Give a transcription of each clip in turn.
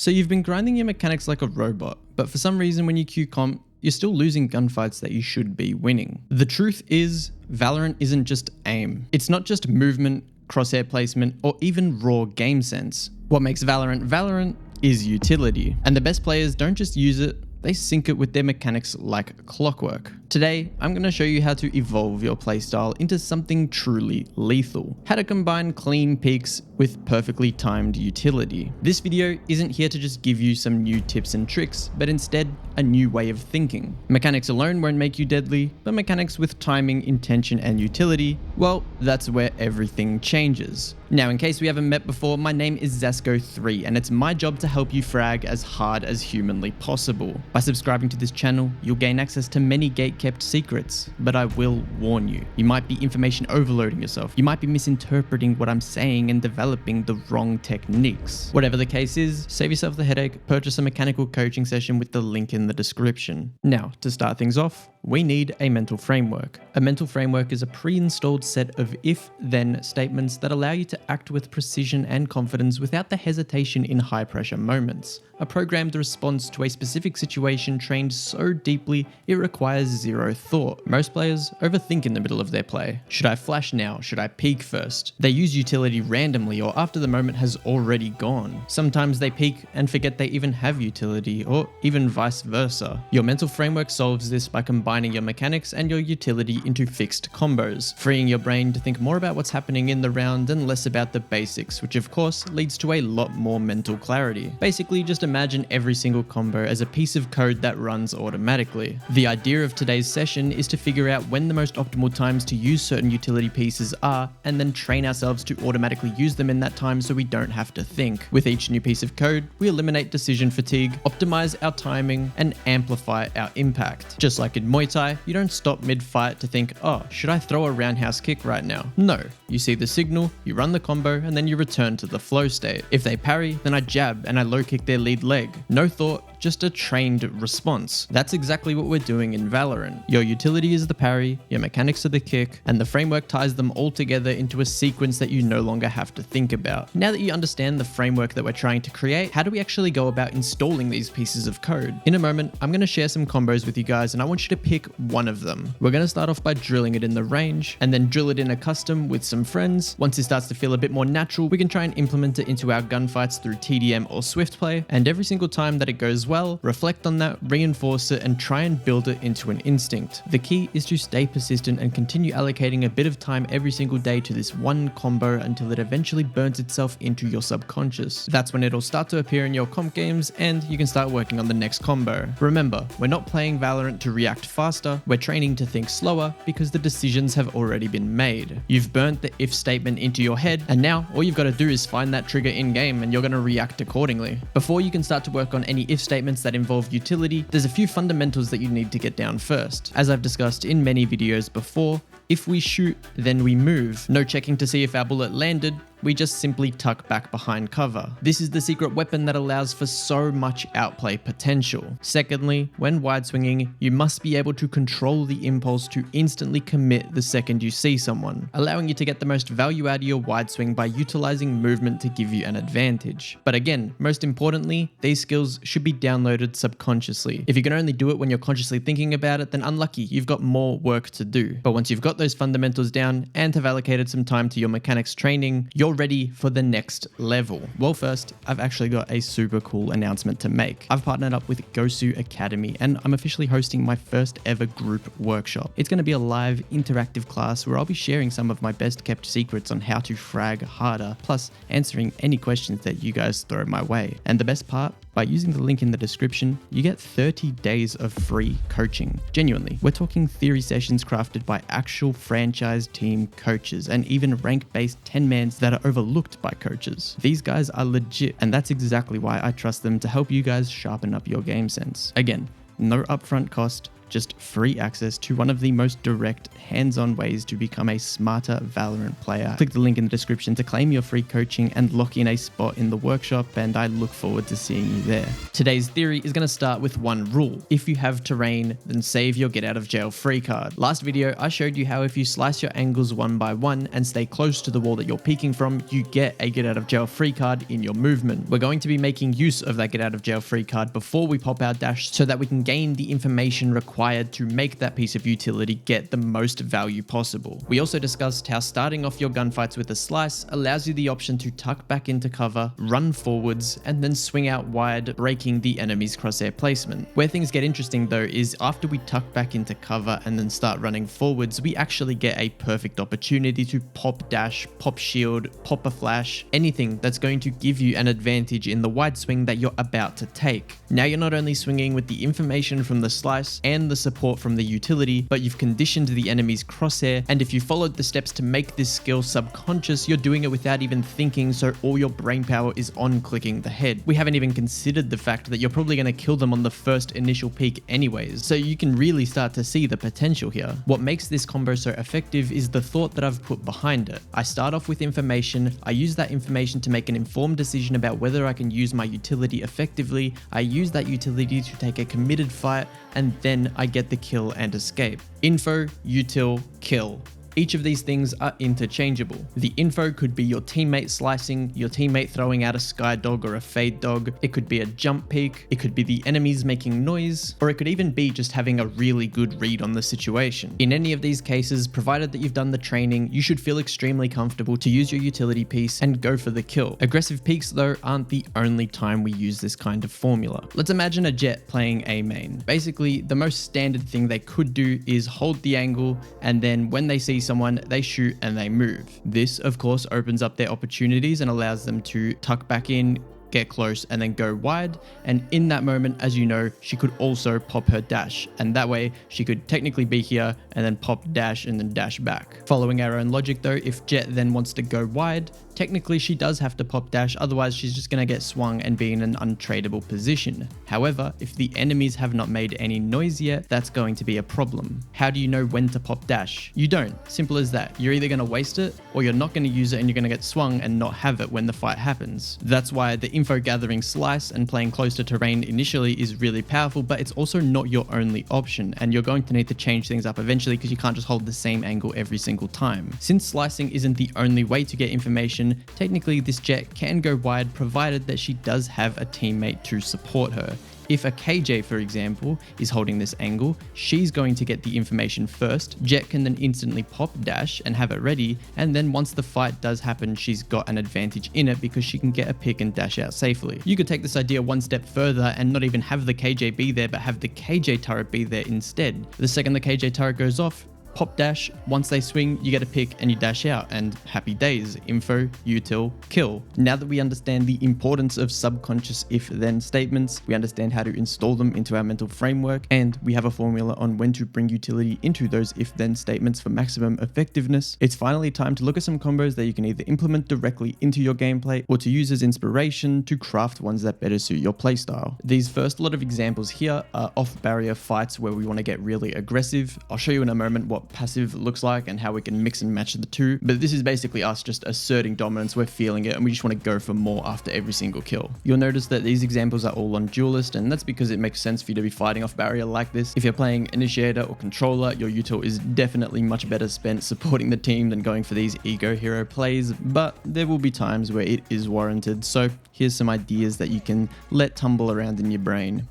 So you've been grinding your mechanics like a robot, but for some reason when you queue comp, you're still losing gunfights that you should be winning. The truth is, Valorant isn't just aim. It's not just movement, crosshair placement, or even raw game sense. What makes Valorant Valorant is utility. And the best players don't just use it, they sync it with their mechanics like clockwork. Today, I'm going to show you how to evolve your playstyle into something truly lethal. How to combine clean peaks with perfectly timed utility. This video isn't here to just give you some new tips and tricks, but instead a new way of thinking. Mechanics alone won't make you deadly, but mechanics with timing, intention, and utility, well, that's where everything changes. Now, in case we haven't met before, my name is Zasko3, and it's my job to help you frag as hard as humanly possible. By subscribing to this channel, you'll gain access to many gate-kept secrets, but I will warn you, you might be information overloading yourself. You might be misinterpreting what I'm saying and developing the wrong techniques. Whatever the case is, save yourself the headache, purchase a mechanical coaching session with the link in the description. Now, to start things off, we need a mental framework. A mental framework is a pre-installed set of if-then statements that allow you to act with precision and confidence without the hesitation in high-pressure moments. A programmed response to a specific situation trained so deeply it requires zero thought. Most players overthink in the middle of their play. Should I flash now? Should I peek first? They use utility randomly or after the moment has already gone. Sometimes they peek and forget they even have utility, or even vice versa. Your mental framework solves this by combining your mechanics and your utility into fixed combos, freeing your brain to think more about what's happening in the round and less about the basics, which of course leads to a lot more mental clarity. Basically, just imagine every single combo as a piece of code that runs automatically. The idea of today's session is to figure out when the most optimal times to use certain utility pieces are, and then train ourselves to automatically use them in that time so we don't have to think. With each new piece of code, we eliminate decision fatigue, optimize our timing, and amplify our impact. Just like in Muay Thai, you don't stop mid-fight to think, oh, should I throw a roundhouse kick right now? No, you see the signal, you run the combo, and then you return to the flow state. If they parry, then I jab and I low kick their lead leg. No thought, just a trained response. That's exactly what we're doing in Valorant. Your utility is the parry, your mechanics are the kick, and the framework ties them all together into a sequence that you no longer have to think about. Now that you understand the framework that we're trying to create, how do we actually go about installing these pieces of code? In a moment, I'm going to share some combos with you guys and I want you to pick one of them. We're going to start off by drilling it in the range, and then drill it in a custom with some friends. Once it starts to feel a bit more natural, we can try and implement it into our gunfights through TDM or Swift play, and every single time that it goes well, reflect on that, reinforce it, and try and build it into an instinct. The key is to stay persistent and continue allocating a bit of time every single day to this one combo until it eventually burns itself into your subconscious. That's when it'll start to appear in your comp games and you can start working on the next combo. Remember, we're not playing Valorant to react faster, we're training to think slower because the decisions have already been made. You've burnt the if statement into your head, and now all you've got to do is find that trigger in game and you're going to react accordingly. Before you can start to work on any if statements that involve utility, there's a few fundamentals that you need to get down first. As I've discussed in many videos before, if we shoot, then we move. No checking to see if our bullet landed, we just simply tuck back behind cover. This is the secret weapon that allows for so much outplay potential. Secondly, when wide swinging, you must be able to control the impulse to instantly commit the second you see someone, allowing you to get the most value out of your wide swing by utilizing movement to give you an advantage. But again, most importantly, these skills should be downloaded subconsciously. If you can only do it when you're consciously thinking about it, then unlucky, you've got more work to do. But once you've got those fundamentals down and have allocated some time to your mechanics training, you're ready for the next level. Well, first, I've actually got a super cool announcement to make. I've partnered up with Gosu Academy and I'm officially hosting my first ever group workshop. It's going to be a live interactive class where I'll be sharing some of my best kept secrets on how to frag harder, plus answering any questions that you guys throw my way. And the best part, by using the link in the description, you get 30 days of free coaching. Genuinely, we're talking theory sessions crafted by actual franchise team coaches and even rank-based 10-mans that are overlooked by coaches. These guys are legit, and that's exactly why I trust them to help you guys sharpen up your game sense. Again, no upfront cost, just free access to one of the most direct, hands-on ways to become a smarter Valorant player. Click the link in the description to claim your free coaching and lock in a spot in the workshop, and I look forward to seeing you there. Today's theory is going to start with one rule. If you have terrain, then save your get out of jail free card. Last video, I showed you how if you slice your angles one by one and stay close to the wall that you're peeking from, you get a get out of jail free card in your movement. We're going to be making use of that get out of jail free card before we pop our dash so that we can gain the information required to make that piece of utility get the most value possible. We also discussed how starting off your gunfights with a slice allows you the option to tuck back into cover, run forwards, and then swing out wide, breaking the enemy's crosshair placement. Where things get interesting though is after we tuck back into cover and then start running forwards, we actually get a perfect opportunity to pop dash, pop shield, pop a flash, anything that's going to give you an advantage in the wide swing that you're about to take. Now you're not only swinging with the information from the slice and the support from the utility, but you've conditioned the enemy's crosshair, and if you followed the steps to make this skill subconscious, you're doing it without even thinking, so all your brain power is on clicking the head. We haven't even considered the fact that you're probably going to kill them on the first initial peek anyways, so you can really start to see the potential here. What makes this combo so effective is the thought that I've put behind it. I start off with information, I use that information to make an informed decision about whether I can use my utility effectively, I use that utility to take a committed fight, and then I get the kill and escape. Info, util, kill. Each of these things are interchangeable. The info could be your teammate slicing, your teammate throwing out a sky dog or a fade dog, it could be a jump peek, it could be the enemies making noise, or it could even be just having a really good read on the situation. In any of these cases, provided that you've done the training, you should feel extremely comfortable to use your utility piece and go for the kill. Aggressive peeks though aren't the only time we use this kind of formula. Let's imagine a Jett playing A main. Basically, the most standard thing they could do is hold the angle, and then when they see someone, they shoot and they move. This, of course, opens up their opportunities and allows them to tuck back in, get close, and then go wide. And in that moment, as you know, she could also pop her dash, and that way she could technically be here and then pop dash and then dash back. Following our own logic though, if Jett then wants to go wide, technically she does have to pop dash, otherwise she's just going to get swung and be in an untradeable position. However, if the enemies have not made any noise yet, that's going to be a problem. How do you know when to pop dash? You don't. Simple as that. You're either going to waste it or you're not going to use it and you're going to get swung and not have it when the fight happens. That's why the info gathering slice and playing close to terrain initially is really powerful, but it's also not your only option, and you're going to need to change things up eventually because you can't just hold the same angle every single time. Since slicing isn't the only way to get information, technically this Jett can go wide provided that she does have a teammate to support her. If a KJ, for example, is holding this angle, she's going to get the information first. Jett can then instantly pop dash and have it ready, and then once the fight does happen, she's got an advantage in it because she can get a pick and dash out safely. You could take this idea one step further and not even have the KJ be there, but have the KJ turret be there instead. The second the KJ turret goes off, pop dash, once they swing, you get a pick and you dash out, and happy days. Info, util, kill. Now that we understand the importance of subconscious if-then statements, we understand how to install them into our mental framework, and we have a formula on when to bring utility into those if-then statements for maximum effectiveness, it's finally time to look at some combos that you can either implement directly into your gameplay or to use as inspiration to craft ones that better suit your playstyle. These first lot of examples here are off-barrier fights where we want to get really aggressive. I'll show you in a moment what passive looks like and how we can mix and match the two, but this is basically us just asserting dominance. We're feeling it and we just want to go for more after every single kill. You'll notice that these examples are all on duelist, and that's because it makes sense for you to be fighting off barrier like this. If you're playing initiator or controller, your util is definitely much better spent supporting the team than going for these ego hero plays, but there will be times where it is warranted. So here's some ideas that you can let tumble around in your brain.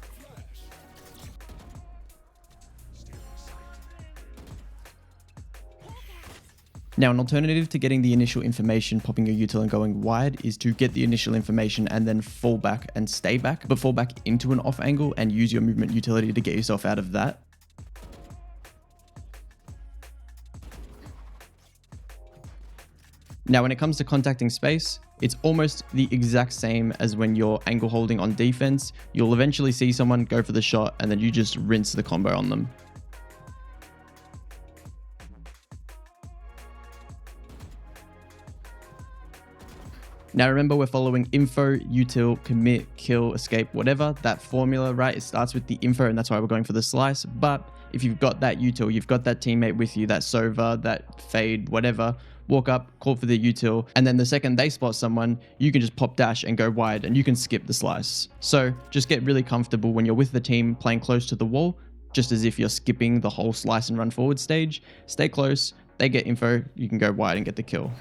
Now, an alternative to getting the initial information, popping your util and going wide, is to get the initial information and then fall back and stay back, but fall back into an off angle and use your movement utility to get yourself out of that. Now, when it comes to contacting space, it's almost the exact same as when you're angle holding on defense. You'll eventually see someone go for the shot and then you just rinse the combo on them. Now remember, we're following info, util, commit, kill, escape, whatever, that formula, right? It starts with the info and that's why we're going for the slice, but if you've got that util, you've got that teammate with you, that Sova, that Fade, whatever, walk up, call for the util, and then the second they spot someone, you can just pop dash and go wide, and you can skip the slice. So just get really comfortable when you're with the team playing close to the wall, just as if you're skipping the whole slice and run forward stage. Stay close, they get info, you can go wide and get the kill.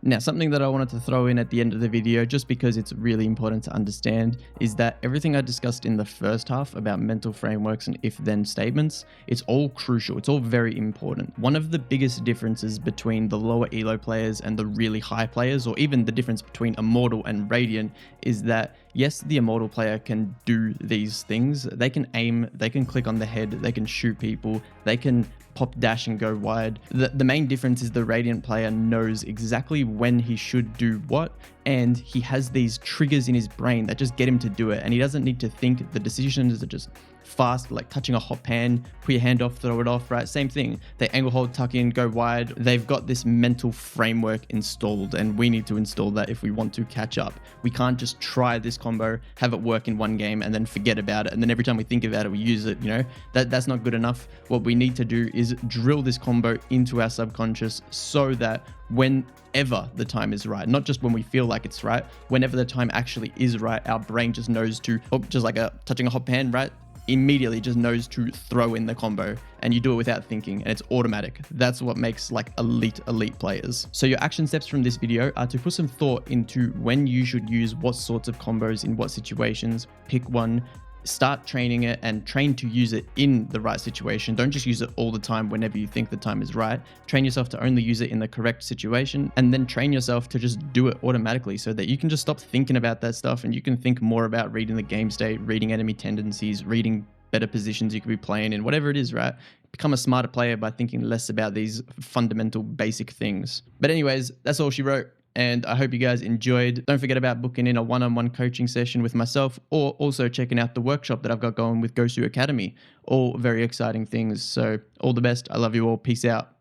Now, something that I wanted to throw in at the end of the video, just because it's really important to understand, is that everything I discussed in the first half about mental frameworks and if-then statements, it's all crucial. It's all very important. One of the biggest differences between the lower elo players and the really high players, or even the difference between Immortal and Radiant, is that yes, the Immortal player can do these things. They can aim, they can click on the head, they can shoot people, they can pop dash and go wide. The main difference is the Radiant player knows exactly when he should do what, and he has these triggers in his brain that just get him to do it, and he doesn't need to think. The decisions are just fast, like touching a hot pan, put your hand off, throw it off, right? Same thing. They angle hold, tuck in, go wide. They've got this mental framework installed, and we need to install that if we want to catch up. We can't just try this combo, have it work in one game, and then forget about it, and then every time we think about it, we use it, you know? That's not good enough. What we need to do is drill this combo into our subconscious so that whenever the time is right, not just when we feel like it's right, whenever the time actually is right, our brain just knows to, just like touching a hot pan, right? Immediately just knows to throw in the combo, and you do it without thinking, and it's automatic. That's what makes like elite players. So your action steps from this video are to put some thought into when you should use what sorts of combos in what situations. Pick one, start training it, and train to use it in the right situation. Don't just use it all the time whenever you think the time is right. Train yourself to only use it in the correct situation, and then train yourself to just do it automatically so that you can just stop thinking about that stuff, and you can think more about reading the game state, reading enemy tendencies, reading better positions you could be playing in, whatever it is, right? Become a smarter player by thinking less about these fundamental basic things. But anyways, that's all she wrote. And I hope you guys enjoyed. Don't forget about booking in a one-on-one coaching session with myself, or also checking out the workshop that I've got going with Gosu Academy. All very exciting things. So all the best. I love you all. Peace out.